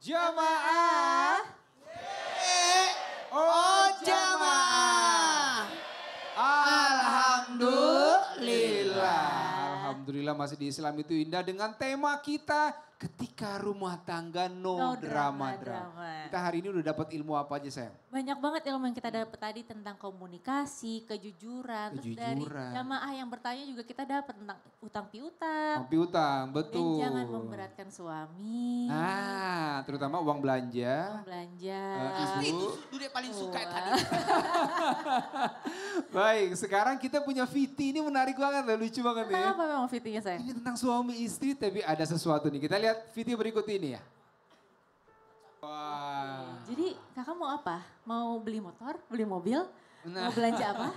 Jamaah. Oh jamaah. Alhamdulillah. Alhamdulillah masih di Islam itu indah dengan tema kita ketika rumah tangga no drama. Kita hari ini udah dapat ilmu apa aja sayang? Banyak banget ilmu yang kita dapat tadi tentang komunikasi, kejujuran. Terus dari jamaah yang bertanya juga kita dapat tentang utang piutang. Utang piutang, betul. Dan jangan memberatkan suami. Ah, terutama uang belanja. Uang belanja. Itu dia paling suka tadi. Baik, sekarang kita punya Viti, ini menarik banget, lucu banget nih. Tentang apa memang Vitinya sayang? Ini tentang suami istri tapi ada sesuatu nih. Kita lihat video berikut ini ya. Wah. Jadi kakak mau apa? Mau beli motor, beli mobil, Nah. mau belanja apa?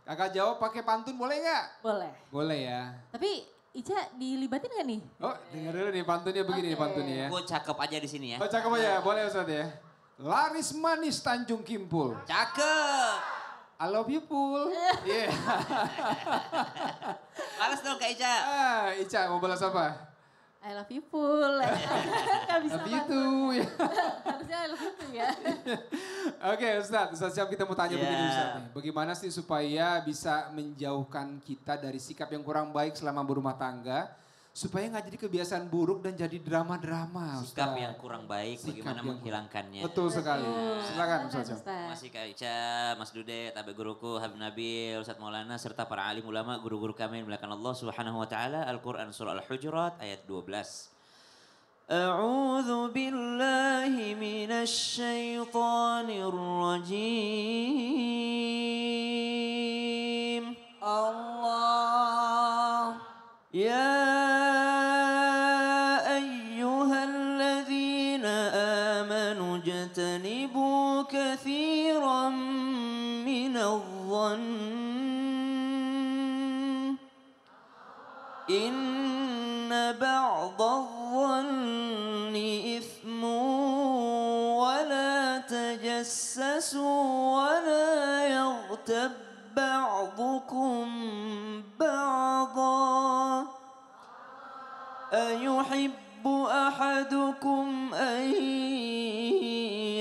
Kakak jawab pakai pantun boleh nggak? Boleh. Boleh ya. Tapi Ica dilibatin gak nih? Oh dengar dulu nih pantunnya begini nih pantunnya ya. Gue cakep aja di sini ya. Oh cakep aja, boleh Ustaz ya. Laris manis Tanjung Kimpul. Cakep. I love you Pul. Iya. Balas dong Kak Ica. Ica mau balas apa? I love you Pul. Gak bisa Love you too. Ya. Harusnya I love you too ya. Oke Ustaz siap kita mau tanya Yeah. begini Ustaz nih. Bagaimana sih supaya bisa menjauhkan kita dari sikap yang kurang baik selama berumah tangga. Supaya nggak jadi kebiasaan buruk dan jadi drama-drama Ustaz. Sikap yang kurang baik, Sikap bagaimana yang menghilangkannya. Betul sekali. Silakan Ustaz. Masih Kak Ica, Mas Dude, Tabe Guruku, Habib Nabil, Ustadz Maulana, serta para alim ulama, guru-guru kami yang dimuliakan Allah Subhanahu wa taala. Al-Qur'an surah Al-Hujurat ayat 12. A'udzu billahi minasy syaithanir rajim. Allah ya ayyuhalladzina amanu jtanibu katsiran minadh-dhann inna ba'dadh-dhanni ithmun wa la tajassasu wa la yaghtab ba'dukum ba'dha ayuhibbu ahadukum an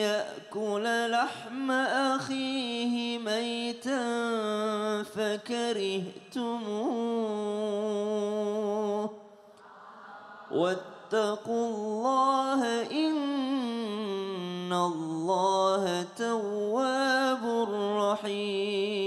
ya'kula lahma akhihi maytan fakarihtumuh wattaqullaha innallaha tawwabur rahim.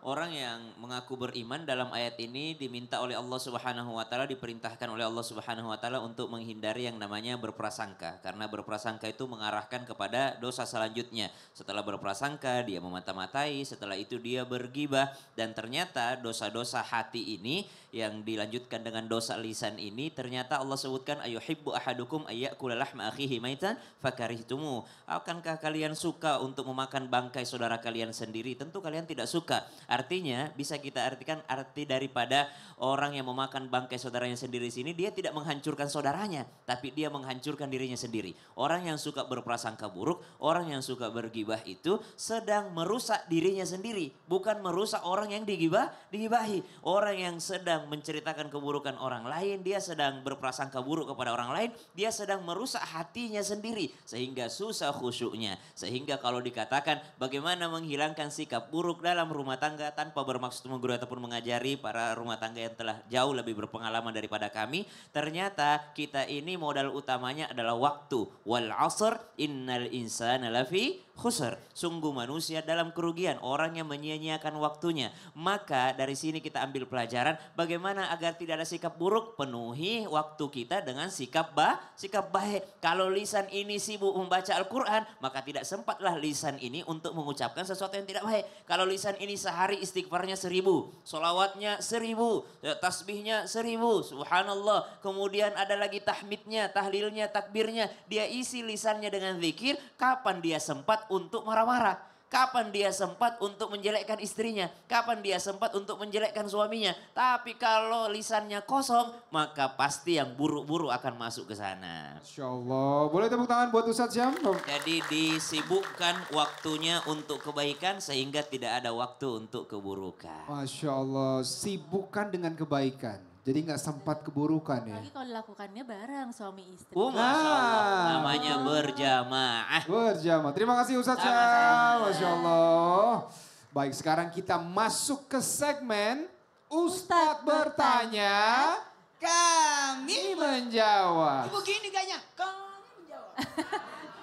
Orang yang mengaku beriman dalam ayat ini diminta oleh Allah Subhanahu wa taala, diperintahkan oleh Allah Subhanahu wa taala untuk menghindari yang namanya berprasangka. Karena berprasangka itu mengarahkan kepada dosa selanjutnya. Setelah berprasangka dia memata-matai, setelah itu dia bergibah dan ternyata dosa-dosa hati ini yang dilanjutkan dengan dosa lisan ini ternyata Allah sebutkan ayuhibbu ahadukum ayyakula lahma akhihi maitan fakarihtumu. Akankah kalian suka untuk memakan bangkai saudara kalian sendiri? Tentu kalian tidak suka. Artinya bisa kita artikan arti daripada orang yang memakan bangkai saudaranya sendiri sini dia tidak menghancurkan saudaranya tapi dia menghancurkan dirinya sendiri. Orang yang suka berprasangka buruk, orang yang suka bergibah itu sedang merusak dirinya sendiri, bukan merusak orang yang digibahi. Orang yang sedang menceritakan keburukan orang lain, dia sedang berprasangka buruk kepada orang lain, dia sedang merusak hatinya sendiri sehingga susah khusyuknya. Sehingga kalau dikatakan bagaimana menghilangkan sikap buruk dalam rumah tangga tanpa bermaksud menggurui ataupun mengajari para rumah tangga yang telah jauh lebih berpengalaman daripada kami. Ternyata kita ini modal utamanya adalah waktu. Wal asr innal insana lafi khusr. Sungguh manusia dalam kerugian, orang yang menyia-nyiakan waktunya. Maka dari sini kita ambil pelajaran bagaimana agar tidak ada sikap buruk, penuhi waktu kita dengan sikap baik. Kalau lisan ini sibuk membaca Al-Quran, maka tidak sempatlah lisan ini untuk mengucapkan sesuatu yang tidak baik. Kalau lisan ini sehari istighfarnya 1000, solawatnya 1000, tasbihnya 1000, subhanallah. Kemudian ada lagi tahmidnya, tahlilnya, takbirnya. Dia isi lisannya dengan zikir, kapan dia sempat untuk marah-marah? Kapan dia sempat untuk menjelekkan istrinya? Kapan dia sempat untuk menjelekkan suaminya? Tapi kalau lisannya kosong, maka pasti yang buruk-buruk akan masuk ke sana. Masya Allah. Boleh tepuk tangan buat Ustadz Syam? Jadi disibukkan waktunya untuk kebaikan sehingga tidak ada waktu untuk keburukan. Masya Allah. Sibukkan dengan kebaikan. Jadi nggak sempat keburukan ya. Lagi kalau dilakukannya bareng suami istri. Masya Allah. Namanya berjamaah. Berjamaah. Terima kasih Ustadz Syah. Masya Allah. Baik, sekarang kita masuk ke segmen Ustadz bertanya, kami menjawab. Ibu gini kayaknya, kami menjawab.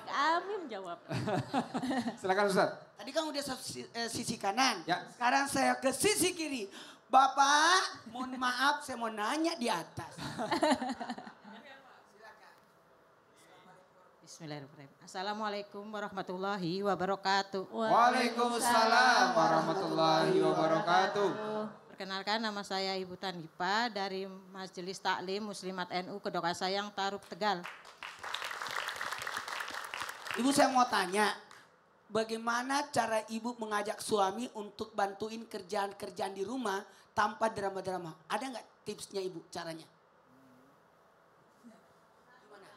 Kami menjawab. Silakan Ustadz. Tadi kan udah sisi kanan, Ya. sekarang saya ke sisi kiri. Bapak, mohon maaf saya mau nanya di atas. Bismillahirrahmanirrahim. Assalamualaikum warahmatullahi wabarakatuh. Waalaikumsalam warahmatullahi wabarakatuh. Perkenalkan, nama saya Ibu Tanipa dari Majelis Taklim Muslimat NU Kedoka Sayang Tarub Tegal. Ibu saya mau tanya, bagaimana cara ibu mengajak suami untuk bantuin kerjaan-kerjaan di rumah tanpa drama-drama? Ada nggak tipsnya ibu caranya?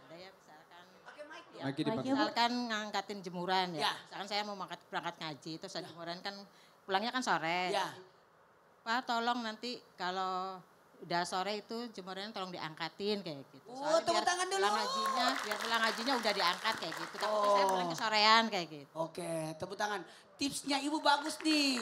Ada ya, misalkan, Lagi dipakai. misalkan ngangkatin jemuran ya. Ya. Misalkan saya mau berangkat ngaji, terus jemuran kan pulangnya kan sore. Ya, Pak tolong nanti kalau udah sore itu jemurannya tolong diangkatin kayak gitu. Oh, Soalnya tepuk biar tangan dulu. pulang ngajinya udah diangkat kayak gitu. Takutnya Oh. saya pulang kesorean kayak gitu. oke, tepuk tangan. Tipsnya ibu bagus nih.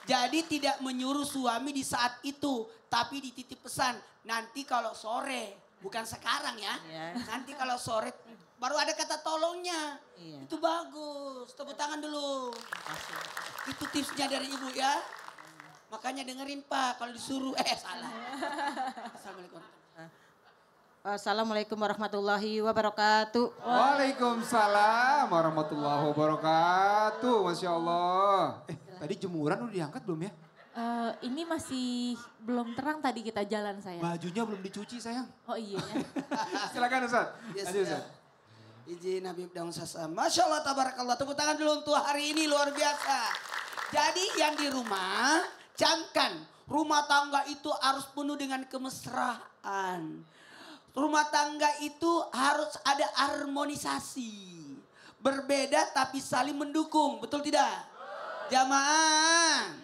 Jadi tidak menyuruh suami di saat itu, tapi dititip pesan. Nanti kalau sore, bukan sekarang ya. Iya. Nanti kalau sore baru ada kata tolongnya. Iya. Itu bagus. Tepuk tangan dulu. Makasih. Itu tipsnya dari ibu ya. Makanya dengerin Pak kalau disuruh. Salah. Assalamualaikum. Assalamualaikum warahmatullahi wabarakatuh. Waalaikumsalam warahmatullahi wabarakatuh. Masya Allah. Tadi jemuran udah diangkat belum ya? Ini masih belum terang tadi kita jalan sayang. Bajunya belum dicuci sayang. Oh iya ya. Silakan Ustadz. Yes, Lanjut, ya. Ustadz. Izin Habib Daun Sasa. Masya Allah tabarakallah. Tepuk tangan dulu untuk hari ini luar biasa. Jadi yang di rumah, camkan. Rumah tangga itu harus penuh dengan kemesraan. Rumah tangga itu harus ada harmonisasi. Berbeda tapi saling mendukung. Betul tidak? Jamaah.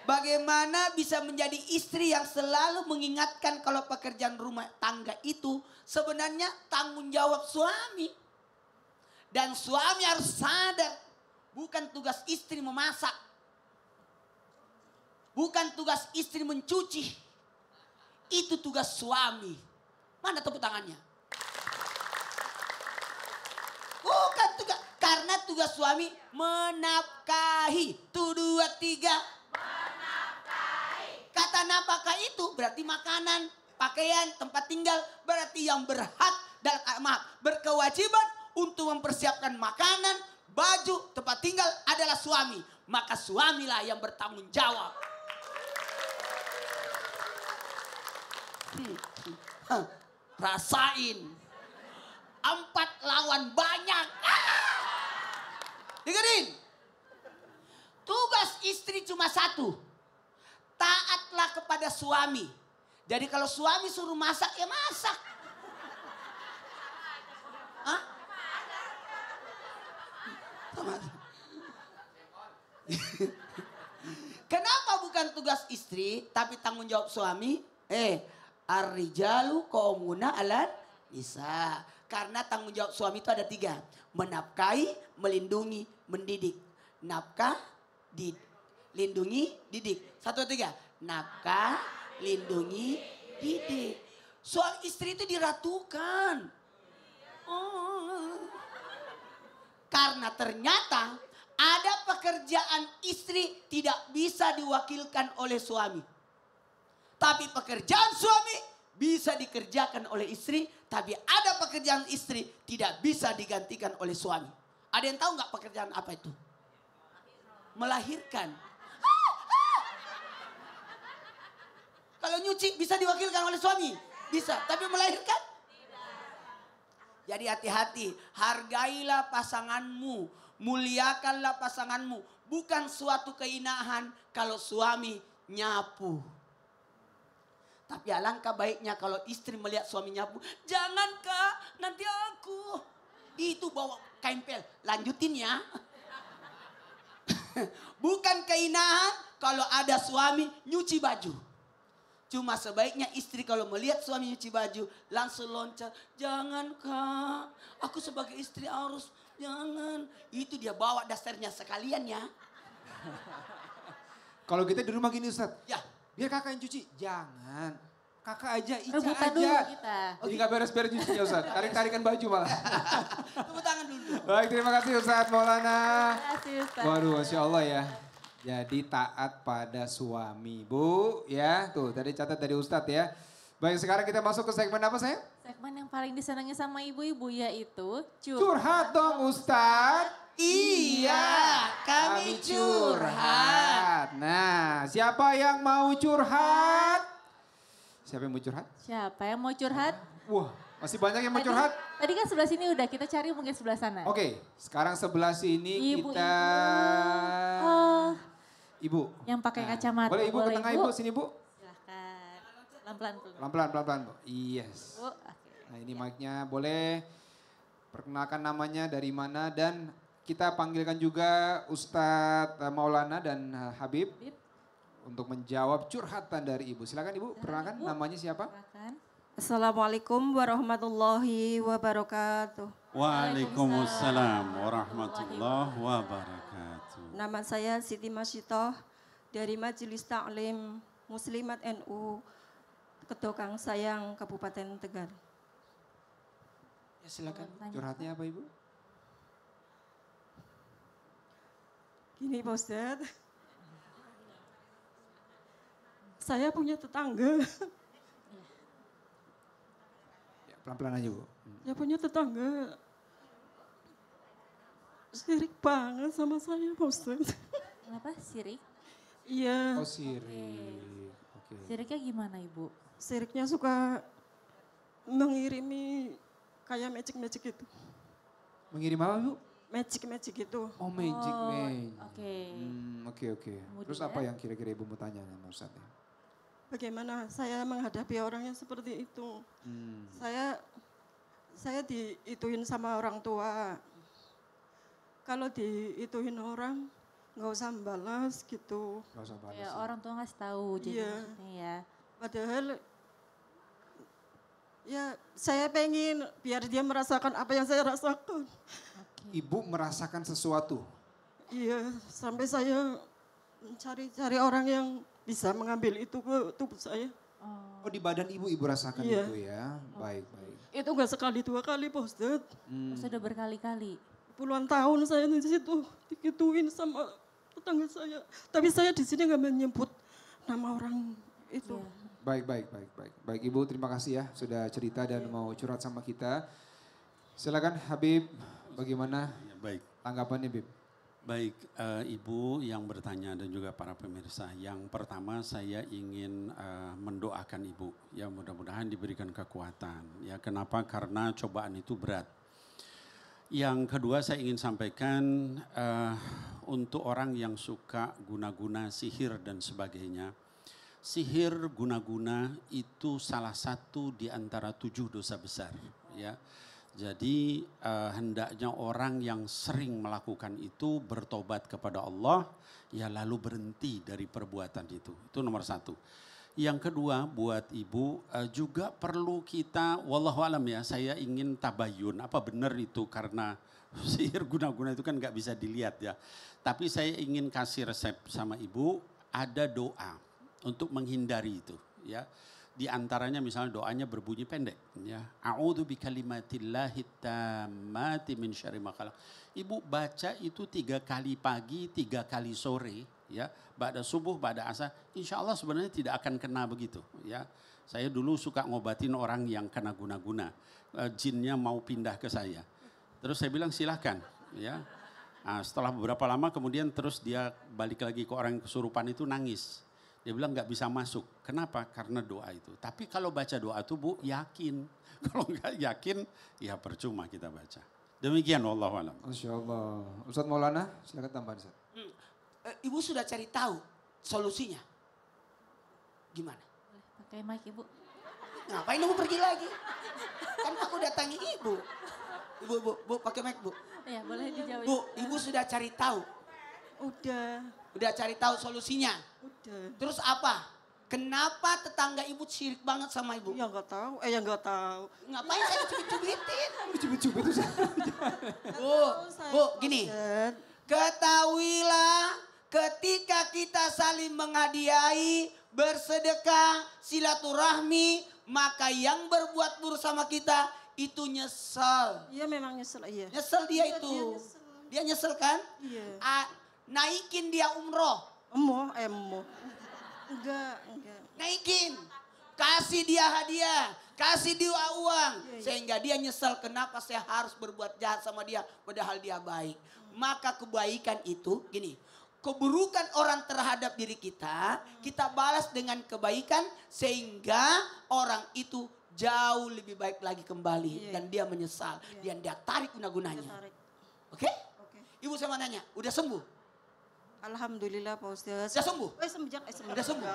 Bagaimana bisa menjadi istri yang selalu mengingatkan kalau pekerjaan rumah tangga itu sebenarnya tanggung jawab suami. Dan suami harus sadar bukan tugas istri memasak. Bukan tugas istri mencuci. Itu tugas suami. Mana tepuk tangannya? Bukan tugas. Karena tugas suami menafkahi. 1, 2, 3. Kata nafkah itu berarti makanan, pakaian, tempat tinggal. Berarti yang berhak dan berkewajiban untuk mempersiapkan makanan, baju, tempat tinggal adalah suami. Maka suamilah yang bertanggung jawab. Rasain. 4 lawan banyak. Dengerin. Tugas istri cuma 1. Taatlah kepada suami. Jadi kalau suami suruh masak, ya masak. Hah? Kenapa bukan tugas istri, tapi tanggung jawab suami? Ar-rijalu qawwamuna 'alan nisa. Karena tanggung jawab suami itu ada 3. Menafkahi, melindungi, mendidik. Nafkah, lindungi, didik. 1, 3. Nafkah, lindungi, didik. Soal istri itu diratukan. Karena ternyata ada pekerjaan istri tidak bisa diwakilkan oleh suami. Tapi pekerjaan suami bisa dikerjakan oleh istri. Tapi ada pekerjaan istri tidak bisa digantikan oleh suami. Ada yang tahu nggak pekerjaan apa itu? Melahirkan. Kalau nyuci bisa diwakilkan oleh suami? Bisa. Tapi melahirkan? Jadi hati-hati. Hargailah pasanganmu. Muliakanlah pasanganmu. Bukan suatu keinahan kalau suami nyapu. Tapi alangkah baiknya kalau istri melihat suami nyapu. Jangan Kak, nanti aku. Itu bawa kain pel. Lanjutin ya. Bukan keinahan kalau ada suami nyuci baju. Cuma sebaiknya istri kalau melihat suami nyuci baju langsung loncat. Jangan Kak, aku sebagai istri harus, jangan. Itu dia bawa dasarnya sekalian ya. Kalau kita di rumah gini Ustaz, Ya. biar kakak yang cuci. Jangan, kakak aja, Ica Rebutan aja. dulu kita. Jadi gak beres-beres cucinya Ustaz, tarik-tarikan baju malah. Tepuk tangan dulu. Baik, terima kasih Ustaz Maulana. Terima kasih Ustaz. Waduh, Masya Allah ya. Jadi taat pada suami, Bu. Ya, tuh tadi catat dari Ustadz ya. Baik, sekarang kita masuk ke segmen apa saya? Segmen yang paling disenangi sama ibu-ibu yaitu Curhat dong Ustadz. Iya, kami curhat. Nah, siapa yang mau curhat? Siapa yang mau curhat? Siapa yang mau curhat? Wah, masih banyak yang mau curhat. Tadi kan sebelah sini udah, kita cari mungkin sebelah sana. Oke, sekarang sebelah sini Ibu, kita... Oh, Ibu. yang pakai kacamata. Boleh Ibu ke tengah Ibu, sini Bu. Silahkan. Pelan-pelan. Pelan-pelan, Bu. Yes. Bu, oke. Nah ini mic-nya boleh perkenalkan namanya dari mana dan kita panggilkan juga Ustadz Maulana dan Habib Habib. untuk menjawab curhatan dari Ibu. Silakan Ibu, perkenalkan Ibu. namanya siapa? Silakan. Assalamualaikum warahmatullahi wabarakatuh. Waalaikumsalam warahmatullahi wabarakatuh. Nama saya Siti Masyitoh dari Majelis Taklim Muslimat NU Kedokang Sayang Kabupaten Tegal. Ya silakan. Curhatnya apa Ibu? Gini Pak Ustadz, saya punya tetangga. Ya, pelan-pelan aja Bu. Saya punya tetangga. Sirik banget sama saya Pak Ustadz. Kenapa? Sirik? Iya, Oh sirik. Oke. Siriknya gimana Ibu? siriknya suka mengirimi kayak magic-magic itu. Mengirim apa Bu? Magic-magic itu. Oh magic Oh, man. oke. Oke. Terus Kemudian? apa yang kira-kira Ibu mau tanya sama Ustadz? Bagaimana saya menghadapi orang yang seperti itu? Saya diituin sama orang tua. Kalau diituin orang, nggak usah balas gitu. Gak usah balas. Ya, orang tua ngasih tahu jadi Iya. maksudnya ya. Padahal ya saya pengen biar dia merasakan apa yang saya rasakan. Ibu merasakan sesuatu. Iya, sampai saya mencari-cari orang yang bisa mengambil itu ke tubuh saya. Oh di badan Ibu rasakan Iya. itu ya. Baik. Itu nggak sekali dua kali, Pak Ustadz. Sudah berkali-kali. Puluhan tahun saya di situ digituin sama tetangga saya. Tapi saya di sini nggak menyebut nama orang itu. Iya. Baik Ibu, terima kasih ya sudah cerita dan mau curhat sama kita. Silakan Habib, bagaimana Ya, baik, tanggapannya Habib? baik Ibu yang bertanya dan juga para pemirsa. Yang pertama saya ingin mendoakan Ibu. Ya mudah-mudahan diberikan kekuatan. Ya kenapa? Karena cobaan itu berat. Yang kedua saya ingin sampaikan untuk orang yang suka guna-guna sihir dan sebagainya. Sihir guna-guna itu salah satu di antara 7 dosa besar. Ya. Jadi hendaknya orang yang sering melakukan itu bertobat kepada Allah, ya lalu berhenti dari perbuatan itu. Itu nomor 1. Yang kedua buat Ibu juga perlu kita, wallahualam ya, saya ingin tabayun apa benar itu karena sihir guna-guna itu kan nggak bisa dilihat ya. Tapi saya ingin kasih resep sama Ibu, ada doa untuk menghindari itu ya. Di antaranya misalnya doanya berbunyi pendek ya. A'udzu bikalimatillahi tammati min syarri ma khalaq. Ibu baca itu 3 kali pagi, 3 kali sore ya. Ba'da subuh, ba'da asar, insya Allah sebenarnya tidak akan kena begitu ya. Saya dulu suka ngobatin orang yang kena guna-guna. Jinnya mau pindah ke saya. Terus saya bilang silahkan ya. Nah, setelah beberapa lama kemudian terus dia balik lagi ke orang yang kesurupan itu nangis. Dia bilang nggak bisa masuk. Kenapa? Karena doa itu. Tapi kalau baca doa itu Bu yakin. Kalau nggak yakin ya percuma kita baca. Demikian wallahualam. Masya Allah. Ustadz Maulana silakan tambahan Ustadz. Ibu sudah cari tahu solusinya? Gimana? Boleh pakai mic Ibu. Ngapain Ibu pergi lagi? Kan aku datangi Ibu. Bu, pakai mic Bu. Ya boleh dijawab. Bu, Ibu sudah cari tahu? Udah, Udah cari tahu solusinya? udah. Terus apa? Kenapa tetangga ibu sirik banget sama ibu? Ya nggak tahu, ya nggak tahu. Ngapain saya dicubit-cubitin? Cubit-cubit itu. Bu, gini. Ketahuilah ketika kita saling menghadiahi, bersedekah, silaturahmi, maka yang berbuat buruk sama kita itu nyesel. Iya memang nyesel, iya. Nyesel dia itu. Dia nyesel kan? Iya. Naikin dia umroh. Emo. Enggak. Naikin. Kasih dia hadiah. Kasih dia uang. Sehingga dia nyesel kenapa saya harus berbuat jahat sama dia. Padahal dia baik. Maka kebaikan itu gini. Keburukan orang terhadap diri kita. Kita balas dengan kebaikan. Sehingga orang itu jauh lebih baik lagi kembali. Dan dia menyesal. Dan dia tarik guna-gunanya. Oke? Ibu saya mau nanya. Udah sembuh? Alhamdulillah Pak Ustaz. Sudah sembuh? Semenjak. Udah sembuh?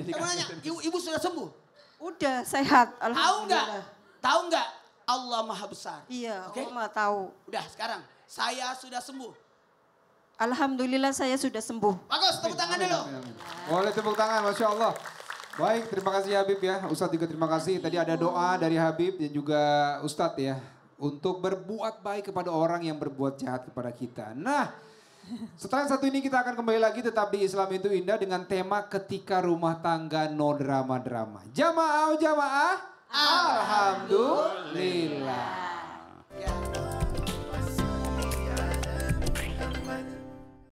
Saya mau nanya, ibu sudah sembuh? Udah sehat, Tahu alhamdulillah. nggak? Allah Maha Besar. Iya, Oke? Allah Maha tahu. Udah sekarang, saya sudah sembuh. Alhamdulillah saya sudah sembuh. Bagus, tepuk tangan dulu. Boleh tepuk tangan, Masya Allah. Baik, terima kasih Habib ya. Ustadz juga terima kasih. Tadi ada doa dari Habib dan juga Ustadz ya. Untuk berbuat baik kepada orang yang berbuat jahat kepada kita. Nah, setelah yang satu ini kita akan kembali lagi tetap di Islam itu Indah dengan tema ketika rumah tangga no drama-drama. Jamaah. Alhamdulillah. Ya.